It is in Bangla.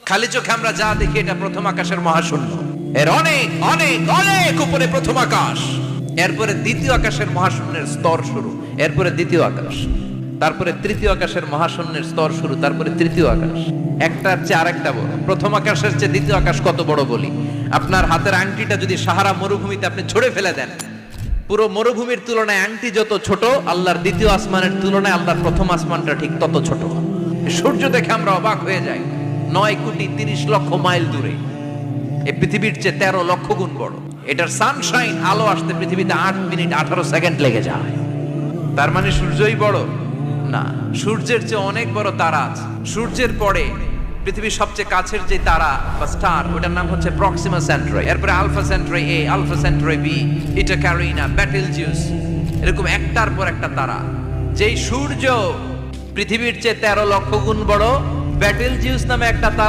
খালি চোখে আমরা যা দেখি এটা প্রথম আকাশের মহাশূন্য, এর অনেক অনেক অনেক উপরে প্রথম আকাশ, এরপরে দ্বিতীয় আকাশের মহাশূন্যের স্তর শুরু, এরপরে দ্বিতীয় আকাশ, তারপরে তৃতীয় আকাশের মহাশূন্যের স্তর শুরু, তারপরে তৃতীয় আকাশ। একটার চেয়ে আরেকটা বড়। প্রথম আকাশের চেয়ে দ্বিতীয় আকাশ কত বড় বলি, আপনার হাতের আংটিটা যদি সাহারা মরুভূমিতে আপনি ছড়ে ফেলে দেন, পুরো মরুভূমির তুলনায় আংটি যত ছোট, আল্লাহর দ্বিতীয় আসমানের তুলনায় আল্লাহর প্রথম আসমানটা ঠিক তত ছোট। সূর্য দেখে আমরা অবাক হয়ে যাই, 9,30,00,000 মাইল দূরে, এই পৃথিবীর চেয়ে 13 লক্ষ গুণ বড়। এটার সানশাইন, আলো আসতে পৃথিবীতে 8 মিনিট 18 সেকেন্ড লেগে যায়। তার মানে সূর্যই বড় না, সূর্যের চেয়ে অনেক বড় তারা আছে। সূর্যের পরে পৃথিবীর সবচেয়ে কাছের যে তারা বা স্টার, ওটার নাম হচ্ছে প্রক্সিমা সেন্ট্রাই, এরপরে আলফা সেন্ট্রাই এ, আলফা সেন্ট্রাই বি, ইটা ক্যারিনা, ব্যাটেলজিউস, এরকম একটার পর একটা তারা। যেই সূর্য পৃথিবীর চেয়ে 13 লক্ষ গুণ বড়, ব্যাটেলজিউস নামে একটা তারা